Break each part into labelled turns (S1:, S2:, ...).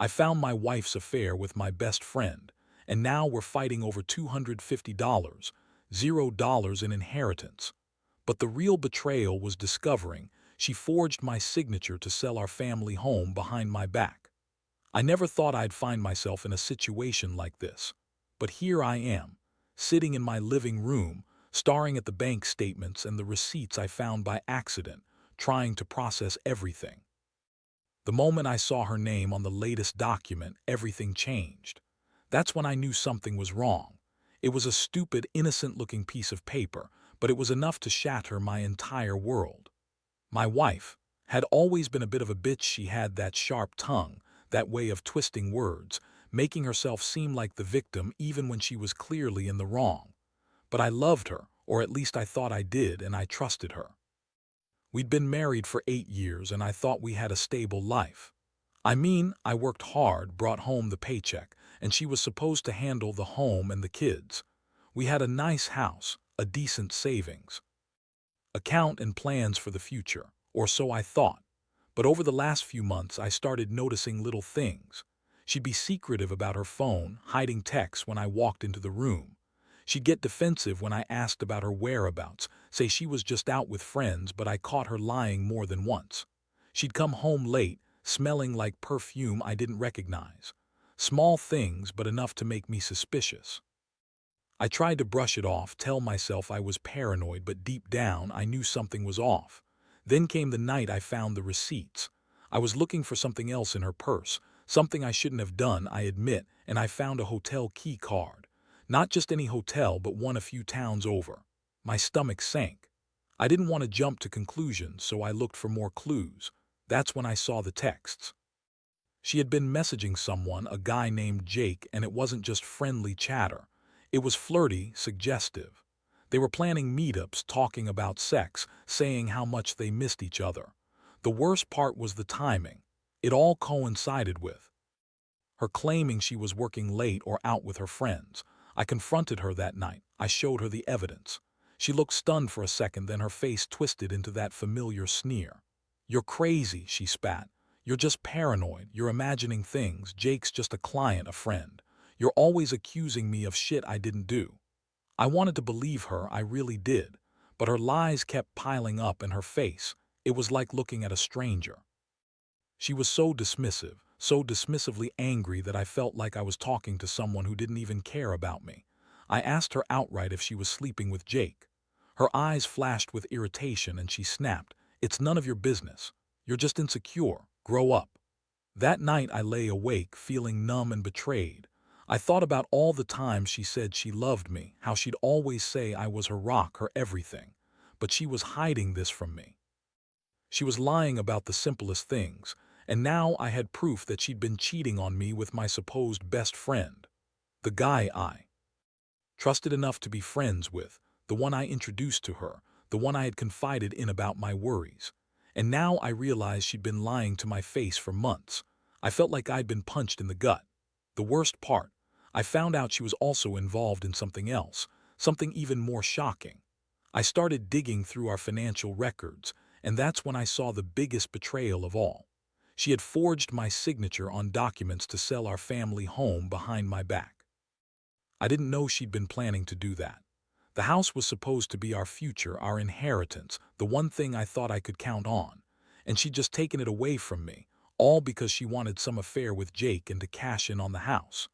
S1: I found my wife's affair with my best friend, and now we're fighting over $250, $0 in inheritance. But the real betrayal was discovering she forged my signature to sell our family home behind my back. I never thought I'd find myself in a situation like this. But here I am, sitting in my living room, staring at the bank statements and the receipts I found by accident, trying to process everything. The moment I saw her name on the latest document, everything changed. That's when I knew something was wrong. It was a stupid, innocent-looking piece of paper, but it was enough to shatter my entire world. My wife had always been a bit of a bitch. She had that sharp tongue, that way of twisting words, making herself seem like the victim even when she was clearly in the wrong. But I loved her, or at least I thought I did, and I trusted her. We'd been married for 8 years, and I thought we had a stable life. I mean, I worked hard, brought home the paycheck, and she was supposed to handle the home and the kids. We had a nice house, a decent savings account, and plans for the future, or so I thought. But over the last few months, I started noticing little things. She'd be secretive about her phone, hiding texts when I walked into the room. She'd get defensive when I asked about her whereabouts, say she was just out with friends, but I caught her lying more than once. She'd come home late, smelling like perfume I didn't recognize. Small things, but enough to make me suspicious. I tried to brush it off, tell myself I was paranoid, but deep down I knew something was off. Then came the night I found the receipts. I was looking for something else in her purse, something I shouldn't have done, I admit, and I found a hotel key card. Not just any hotel, but one a few towns over. My stomach sank. I didn't want to jump to conclusions, so I looked for more clues. That's when I saw the texts. She had been messaging someone, a guy named Jake, and it wasn't just friendly chatter. It was flirty, suggestive. They were planning meetups, talking about sex, saying how much they missed each other. The worst part was the timing. It all coincided with her claiming she was working late or out with her friends. I confronted her that night. I showed her the evidence. She looked stunned for a second, then her face twisted into that familiar sneer. "You're crazy," she spat. "You're just paranoid. You're imagining things. Jake's just a client, a friend. You're always accusing me of shit I didn't do." I wanted to believe her, I really did. But her lies kept piling up, and her face, it was like looking at a stranger. She was so dismissive, so dismissively angry that I felt like I was talking to someone who didn't even care about me. I asked her outright if she was sleeping with Jake. Her eyes flashed with irritation and she snapped, "It's none of your business. You're just insecure. Grow up." That night I lay awake, feeling numb and betrayed. I thought about all the times she said she loved me, how she'd always say I was her rock, her everything. But she was hiding this from me. She was lying about the simplest things, and now I had proof that she'd been cheating on me with my supposed best friend. The guy I trusted enough to be friends with, the one I introduced to her, the one I had confided in about my worries. And now I realized she'd been lying to my face for months. I felt like I'd been punched in the gut. The worst part, I found out she was also involved in something else, something even more shocking. I started digging through our financial records, and that's when I saw the biggest betrayal of all. She had forged my signature on documents to sell our family home behind my back. I didn't know she'd been planning to do that. The house was supposed to be our future, our inheritance, the one thing I thought I could count on. And she'd just taken it away from me, all because she wanted some affair with Jake and to cash in on the house.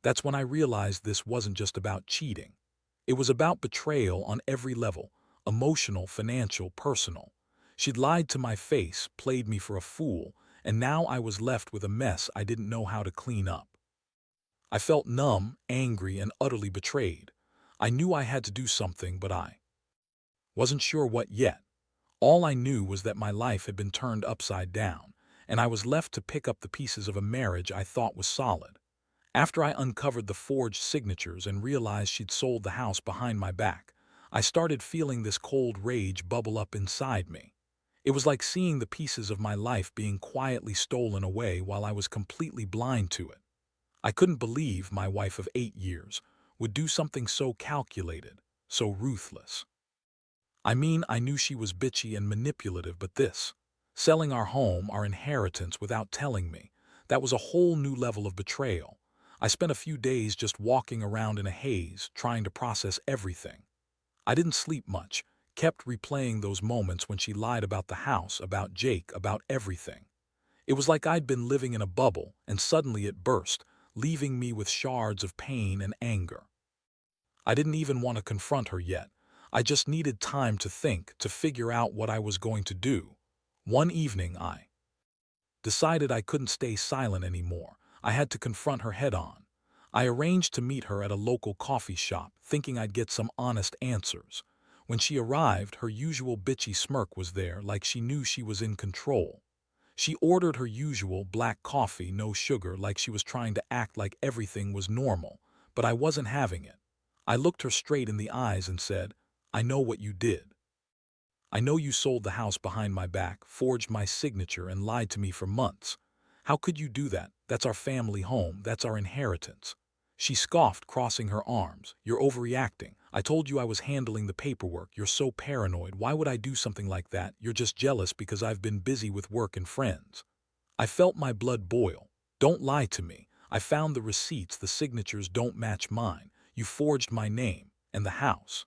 S1: That's when I realized this wasn't just about cheating. It was about betrayal on every level, emotional, financial, personal. She'd lied to my face, played me for a fool, and now I was left with a mess I didn't know how to clean up. I felt numb, angry, and utterly betrayed. I knew I had to do something, but I wasn't sure what yet. All I knew was that my life had been turned upside down, and I was left to pick up the pieces of a marriage I thought was solid. After I uncovered the forged signatures and realized she'd sold the house behind my back, I started feeling this cold rage bubble up inside me. It was like seeing the pieces of my life being quietly stolen away while I was completely blind to it. I couldn't believe my wife of 8 years would do something so calculated, so ruthless. I mean, I knew she was bitchy and manipulative, but this, selling our home, our inheritance without telling me, That was a whole new level of betrayal. I spent a few days just walking around in a haze, trying to process everything. I didn't sleep much, kept replaying those moments when she lied about the house, about Jake, about everything. It was like I'd been living in a bubble, and suddenly it burst, leaving me with shards of pain and anger. I didn't even want to confront her yet. I just needed time to think, to figure out what I was going to do. One evening, I decided I couldn't stay silent anymore. I had to confront her head-on. I arranged to meet her at a local coffee shop, thinking I'd get some honest answers. When she arrived, her usual bitchy smirk was there, like she knew she was in control. She ordered her usual black coffee, no sugar, like she was trying to act like everything was normal. But I wasn't having it. I looked her straight in the eyes and said, "I know what you did. I know you sold the house behind my back, forged my signature, and lied to me for months. How could you do that? That's our family home. That's our inheritance." She scoffed, crossing her arms. "You're overreacting. I told you I was handling the paperwork. You're so paranoid. Why would I do something like that? You're just jealous because I've been busy with work and friends." I felt my blood boil. "Don't lie to me. I found the receipts. The signatures don't match mine. You forged my name and the house.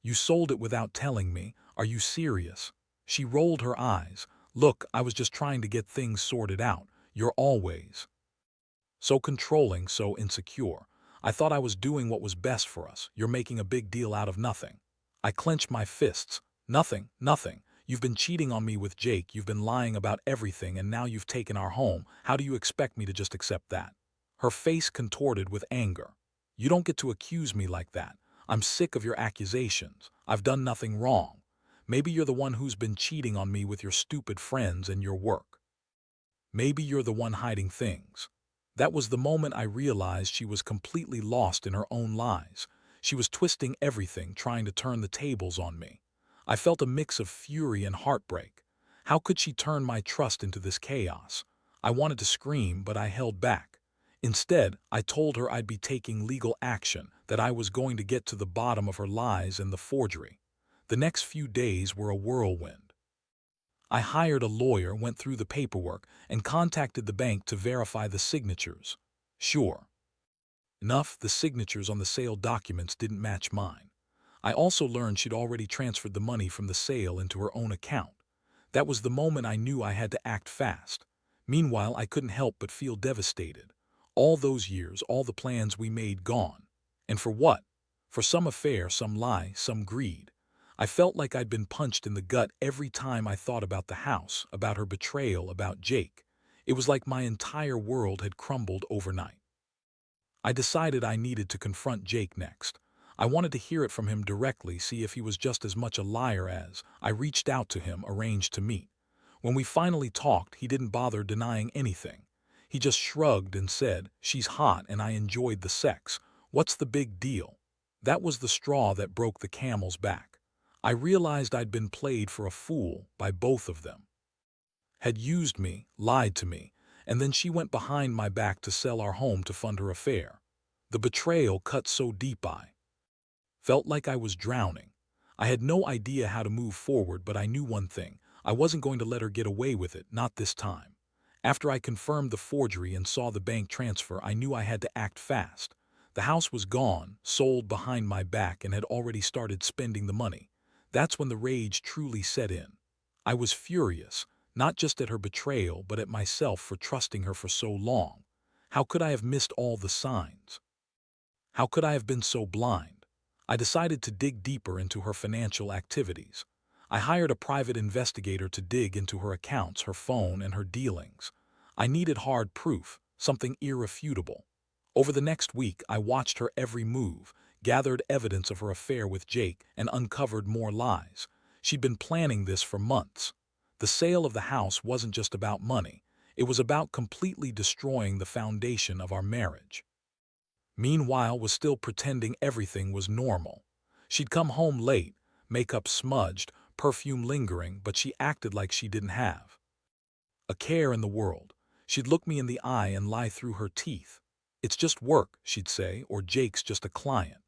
S1: You sold it without telling me. Are you serious?" She rolled her eyes. "Look, I was just trying to get things sorted out. You're always so controlling, so insecure. I thought I was doing what was best for us. You're making a big deal out of nothing." I clenched my fists. "Nothing, nothing. You've been cheating on me with Jake. You've been lying about everything, and now you've taken our home. How do you expect me to just accept that?" Her face contorted with anger. "You don't get to accuse me like that. I'm sick of your accusations. I've done nothing wrong. Maybe you're the one who's been cheating on me with your stupid friends and your work. Maybe you're the one hiding things." That was the moment I realized she was completely lost in her own lies. She was twisting everything, trying to turn the tables on me. I felt a mix of fury and heartbreak. How could she turn my trust into this chaos? I wanted to scream, but I held back. Instead, I told her I'd be taking legal action, that I was going to get to the bottom of her lies and the forgery. The next few days were a whirlwind. I hired a lawyer, went through the paperwork, and contacted the bank to verify the signatures. Sure enough, the signatures on the sale documents didn't match mine. I also learned she'd already transferred the money from the sale into her own account. That was the moment I knew I had to act fast. Meanwhile, I couldn't help but feel devastated. All those years, all the plans we made gone. And for what? For some affair, some lie, some greed. I felt like I'd been punched in the gut every time I thought about the house, about her betrayal, about Jake. It was like my entire world had crumbled overnight. I decided I needed to confront Jake next. I wanted to hear it from him directly, see if he was just as much a liar as. I reached out to him, arranged to meet. When we finally talked, he didn't bother denying anything. He just shrugged and said, "She's hot and I enjoyed the sex. What's the big deal?" That was the straw that broke the camel's back. I realized I'd been played for a fool by both of them. Had used me, lied to me, and then she went behind my back to sell our home to fund her affair. The betrayal cut so deep I felt like I was drowning. I had no idea how to move forward, but I knew one thing. I wasn't going to let her get away with it, not this time. After I confirmed the forgery and saw the bank transfer, I knew I had to act fast. The house was gone, sold behind my back, and had already started spending the money. That's when the rage truly set in. I was furious, not just at her betrayal, but at myself for trusting her for so long. How could I have missed all the signs? How could I have been so blind? I decided to dig deeper into her financial activities. I hired a private investigator to dig into her accounts, her phone, and her dealings. I needed hard proof, something irrefutable. Over the next week, I watched her every move, gathered evidence of her affair with Jake, and uncovered more lies. She'd been planning this for months. The sale of the house wasn't just about money. It was about completely destroying the foundation of our marriage. Meanwhile, was still pretending everything was normal. She'd come home late, makeup smudged, perfume lingering, but she acted like she didn't have a care in the world. She'd look me in the eye and lie through her teeth. "It's just work," she'd say, or "Jake's just a client."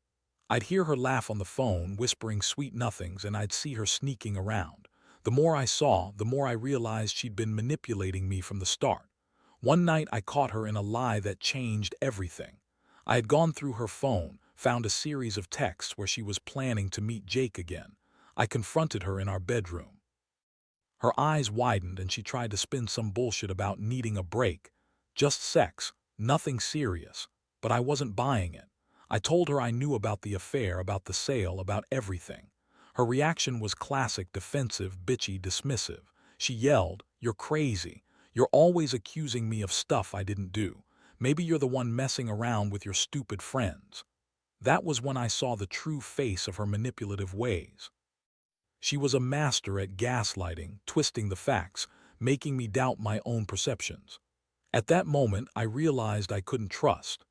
S1: I'd hear her laugh on the phone, whispering sweet nothings, and I'd see her sneaking around. The more I saw, the more I realized she'd been manipulating me from the start. One night I caught her in a lie that changed everything. I had gone through her phone, found a series of texts where she was planning to meet Jake again. I confronted her in our bedroom. Her eyes widened and she tried to spin some bullshit about needing a break. Just sex, nothing serious. But I wasn't buying it. I told her I knew about the affair, about the sale, about everything. Her reaction was classic defensive, bitchy, dismissive. She yelled, "You're crazy. You're always accusing me of stuff I didn't do. Maybe you're the one messing around with your stupid friends." That was when I saw the true face of her manipulative ways. She was a master at gaslighting, twisting the facts, making me doubt my own perceptions. At that moment, I realized I couldn't trust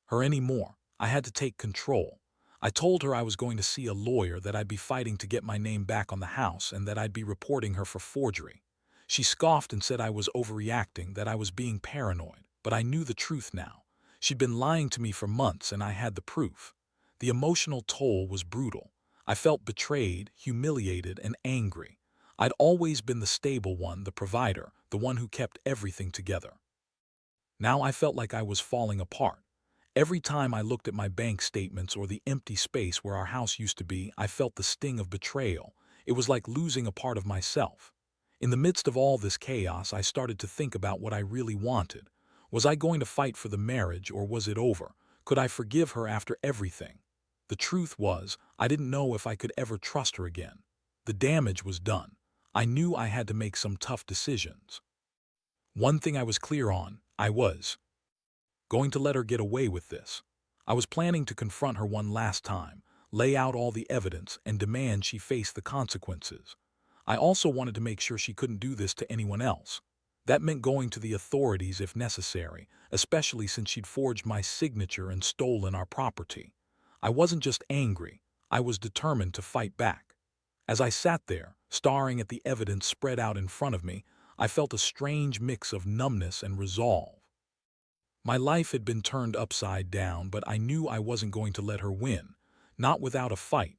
S1: her anymore. I had to take control. I told her I was going to see a lawyer, that I'd be fighting to get my name back on the house, and that I'd be reporting her for forgery. She scoffed and said I was overreacting, that I was being paranoid, but I knew the truth now. She'd been lying to me for months and I had the proof. The emotional toll was brutal. I felt betrayed, humiliated, and angry. I'd always been the stable one, the provider, the one who kept everything together. Now I felt like I was falling apart. Every time I looked at my bank statements or the empty space where our house used to be, I felt the sting of betrayal. It was like losing a part of myself. In the midst of all this chaos, I started to think about what I really wanted. Was I going to fight for the marriage, or was it over? Could I forgive her after everything? The truth was, I didn't know if I could ever trust her again. The damage was done. I knew I had to make some tough decisions. One thing I was clear on, I was going to let her get away with this. I was planning to confront her one last time, lay out all the evidence, and demand she face the consequences. I also wanted to make sure she couldn't do this to anyone else. That meant going to the authorities if necessary, especially since she'd forged my signature and stolen our property. I wasn't just angry, I was determined to fight back. As I sat there, staring at the evidence spread out in front of me, I felt a strange mix of numbness and resolve. My life had been turned upside down, but I knew I wasn't going to let her win, not without a fight.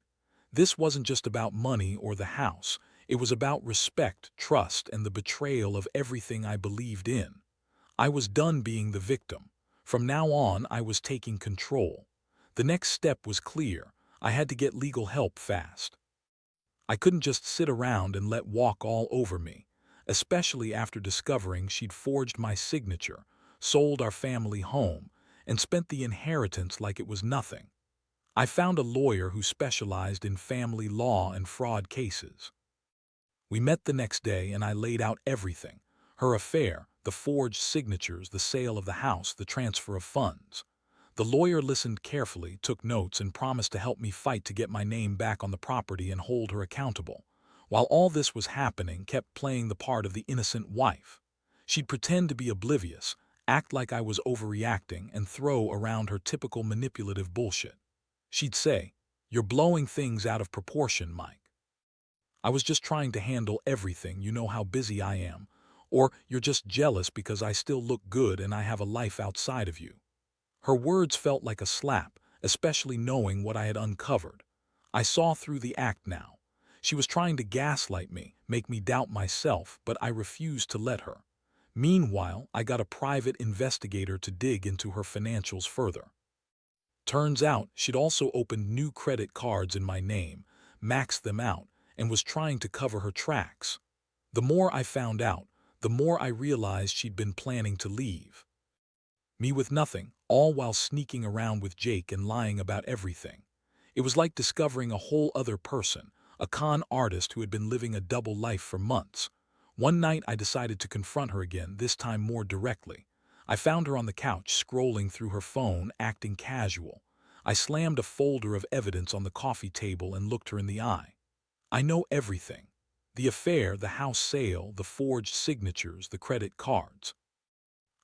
S1: This wasn't just about money or the house. It was about respect, trust, and the betrayal of everything I believed in. I was done being the victim. From now on, I was taking control. The next step was clear. I had to get legal help fast. I couldn't just sit around and let walk all over me, especially after discovering she'd forged my signature, sold our family home, and spent the inheritance like it was nothing. I found a lawyer who specialized in family law and fraud cases. We met the next day and I laid out everything: her affair, the forged signatures, the sale of the house, the transfer of funds. The lawyer listened carefully, took notes, and promised to help me fight to get my name back on the property and hold her accountable. While all this was happening, kept playing the part of the innocent wife. She'd pretend to be oblivious, act like I was overreacting, and throw around her typical manipulative bullshit. She'd say, "You're blowing things out of proportion, Mike. I was just trying to handle everything, you know how busy I am." Or, "You're just jealous because I still look good and I have a life outside of you." Her words felt like a slap, especially knowing what I had uncovered. I saw through the act now. She was trying to gaslight me, make me doubt myself, but I refused to let her. Meanwhile, I got a private investigator to dig into her financials further. Turns out, she'd also opened new credit cards in my name, maxed them out, and was trying to cover her tracks. The more I found out, the more I realized she'd been planning to leave me with nothing, all while sneaking around with Jake and lying about everything. It was like discovering a whole other person, a con artist who had been living a double life for months. One night I decided to confront her again, this time more directly. I found her on the couch, scrolling through her phone, acting casual. I slammed a folder of evidence on the coffee table and looked her in the eye. "I know everything. The affair, the house sale, the forged signatures, the credit cards.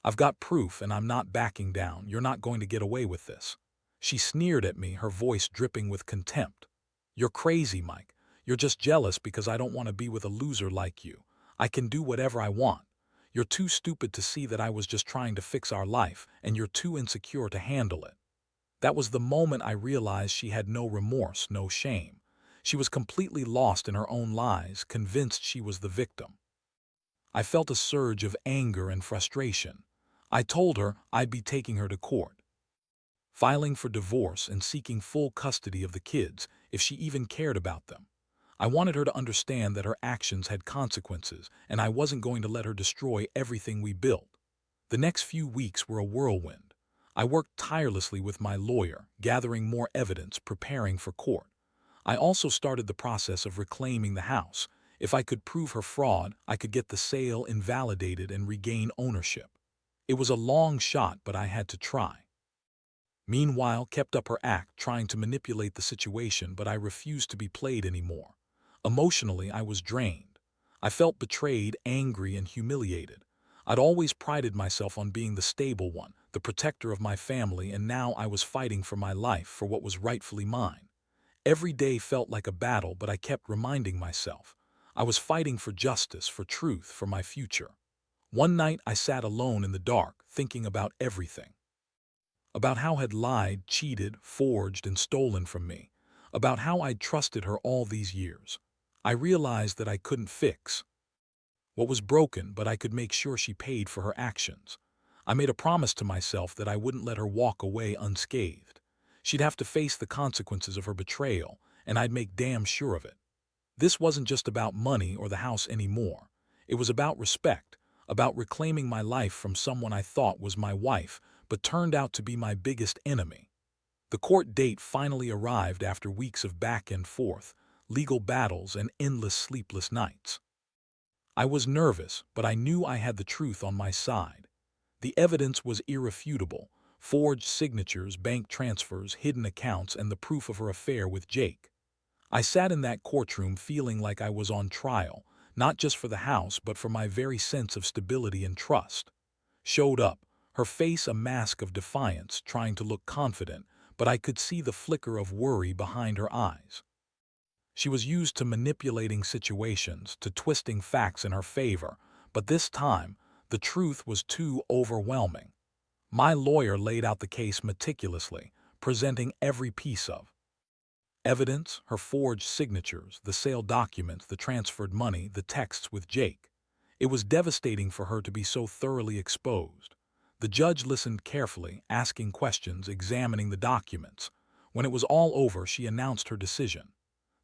S1: I've got proof and I'm not backing down. You're not going to get away with this." She sneered at me, her voice dripping with contempt. "You're crazy, Mike. You're just jealous because I don't want to be with a loser like you. I can do whatever I want. You're too stupid to see that I was just trying to fix our life, and you're too insecure to handle it." That was the moment I realized she had no remorse, no shame. She was completely lost in her own lies, convinced she was the victim. I felt a surge of anger and frustration. I told her I'd be taking her to court, filing for divorce and seeking full custody of the kids if she even cared about them. I wanted her to understand that her actions had consequences, and I wasn't going to let her destroy everything we built. The next few weeks were a whirlwind. I worked tirelessly with my lawyer, gathering more evidence, preparing for court. I also started the process of reclaiming the house. If I could prove her fraud, I could get the sale invalidated and regain ownership. It was a long shot, but I had to try. Meanwhile, kept up her act, trying to manipulate the situation, but I refused to be played anymore. Emotionally, I was drained. I felt betrayed, angry, and humiliated. I'd always prided myself on being the stable one, the protector of my family, and now I was fighting for my life, for what was rightfully mine. Every day felt like a battle, but I kept reminding myself. I was fighting for justice, for truth, for my future. One night I sat alone in the dark, thinking about everything. About how I'd lied, cheated, forged, and stolen from me. About how I'd trusted her all these years. I realized that I couldn't fix what was broken, but I could make sure she paid for her actions. I made a promise to myself that I wouldn't let her walk away unscathed. She'd have to face the consequences of her betrayal, and I'd make damn sure of it. This wasn't just about money or the house anymore. It was about respect, about reclaiming my life from someone I thought was my wife, but turned out to be my biggest enemy. The court date finally arrived after weeks of back and forth, legal battles, and endless sleepless nights. I was nervous, but I knew I had the truth on my side. The evidence was irrefutable: forged signatures, bank transfers, hidden accounts, and the proof of her affair with Jake. I sat in that courtroom feeling like I was on trial, not just for the house, but for my very sense of stability and trust. Showed up, her face a mask of defiance, trying to look confident, but I could see the flicker of worry behind her eyes. She was used to manipulating situations, to twisting facts in her favor, but this time, the truth was too overwhelming. My lawyer laid out the case meticulously, presenting every piece of evidence: her forged signatures, the sale documents, the transferred money, the texts with Jake. It was devastating for her to be so thoroughly exposed. The judge listened carefully, asking questions, examining the documents. When it was all over, she announced her decision.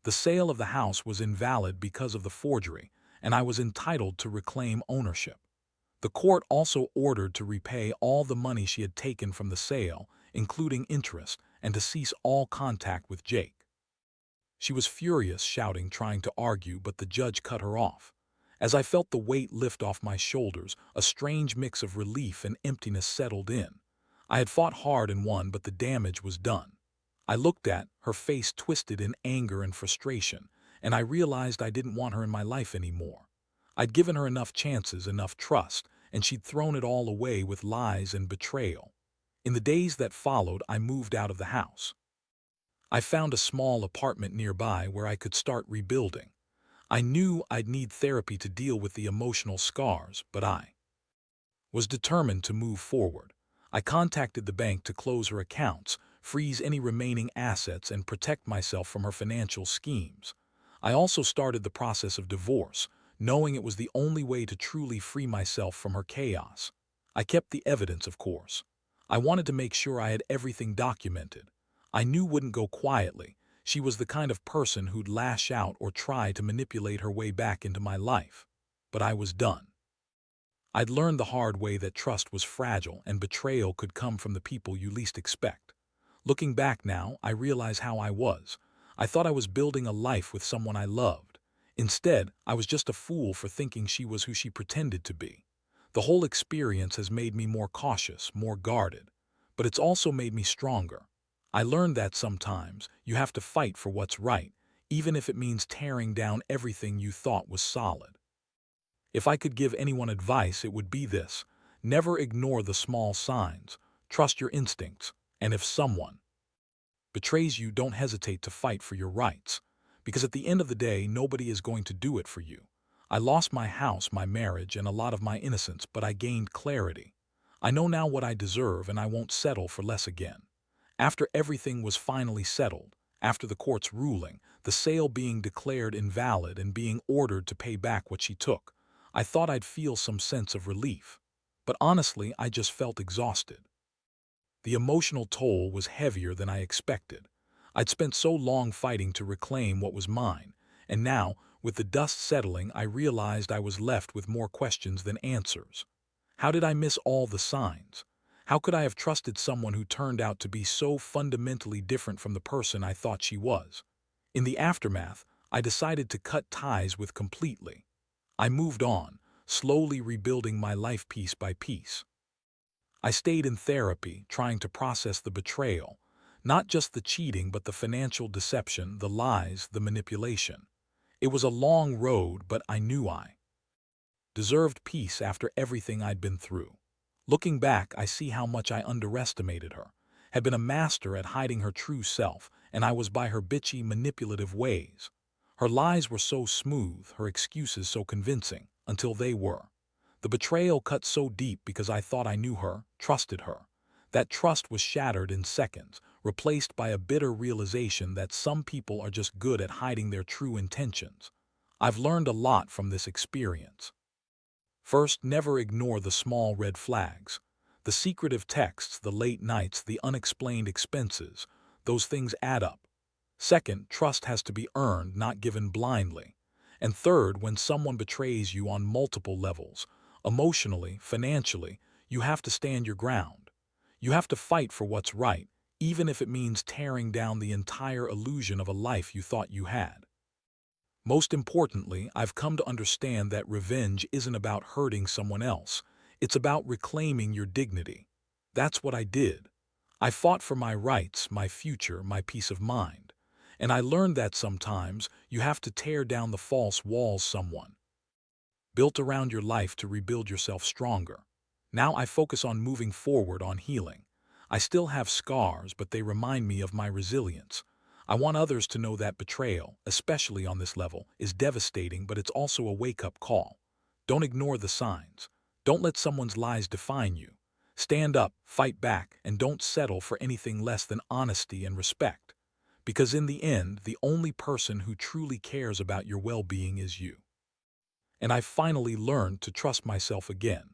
S1: The sale of the house was invalid because of the forgery, and I was entitled to reclaim ownership. The court also ordered to repay all the money she had taken from the sale, including interest, and to cease all contact with Jake. She was furious, shouting, trying to argue, but the judge cut her off. As I felt the weight lift off my shoulders, a strange mix of relief and emptiness settled in. I had fought hard and won, but the damage was done. I looked at her, face twisted in anger and frustration, and I realized I didn't want her in my life anymore. I'd given her enough chances, enough trust, and she'd thrown it all away with lies and betrayal. In the days that followed, I moved out of the house. I found a small apartment nearby where I could start rebuilding. I knew I'd need therapy to deal with the emotional scars, but I was determined to move forward. I contacted the bank to close her accounts, freeze any remaining assets, and protect myself from her financial schemes. I also started the process of divorce, knowing it was the only way to truly free myself from her chaos. I kept the evidence, of course. I wanted to make sure I had everything documented. I knew wouldn't go quietly. She was the kind of person who'd lash out or try to manipulate her way back into my life. But I was done. I'd learned the hard way that trust was fragile and betrayal could come from the people you least expect. Looking back now, I realize how I was. I thought I was building a life with someone I loved. Instead, I was just a fool for thinking she was who she pretended to be. The whole experience has made me more cautious, more guarded. But it's also made me stronger. I learned that sometimes you have to fight for what's right, even if it means tearing down everything you thought was solid. If I could give anyone advice, it would be this: never ignore the small signs, trust your instincts, and if someone betrays you, don't hesitate to fight for your rights. Because at the end of the day, nobody is going to do it for you. I lost my house, my marriage, and a lot of my innocence, but I gained clarity. I know now what I deserve, and I won't settle for less again. After everything was finally settled, after the court's ruling, the sale being declared invalid and being ordered to pay back what she took, I thought I'd feel some sense of relief. But honestly, I just felt exhausted. The emotional toll was heavier than I expected. I'd spent so long fighting to reclaim what was mine, and now, with the dust settling, I realized I was left with more questions than answers. How did I miss all the signs? How could I have trusted someone who turned out to be so fundamentally different from the person I thought she was? In the aftermath, I decided to cut ties with completely. I moved on, slowly rebuilding my life piece by piece. I stayed in therapy, trying to process the betrayal, not just the cheating, but the financial deception, the lies, the manipulation. It was a long road, but I knew I deserved peace after everything I'd been through. Looking back, I see how much I underestimated her, had been a master at hiding her true self, and I was by her bitchy, manipulative ways. Her lies were so smooth, her excuses so convincing, until they were. The betrayal cut so deep because I thought I knew her, trusted her. That trust was shattered in seconds, replaced by a bitter realization that some people are just good at hiding their true intentions. I've learned a lot from this experience. First, never ignore the small red flags. The secretive texts, the late nights, the unexplained expenses, those things add up. Second, trust has to be earned, not given blindly. And third, when someone betrays you on multiple levels, emotionally, financially, you have to stand your ground. You have to fight for what's right, even if it means tearing down the entire illusion of a life you thought you had. Most importantly, I've come to understand that revenge isn't about hurting someone else. It's about reclaiming your dignity. That's what I did. I fought for my rights, my future, my peace of mind. And I learned that sometimes you have to tear down the false walls someone built around your life to rebuild yourself stronger. Now I focus on moving forward, on healing. I still have scars, but they remind me of my resilience. I want others to know that betrayal, especially on this level, is devastating, but it's also a wake-up call. Don't ignore the signs. Don't let someone's lies define you. Stand up, fight back, and don't settle for anything less than honesty and respect. Because in the end, the only person who truly cares about your well-being is you. And I finally learned to trust myself again.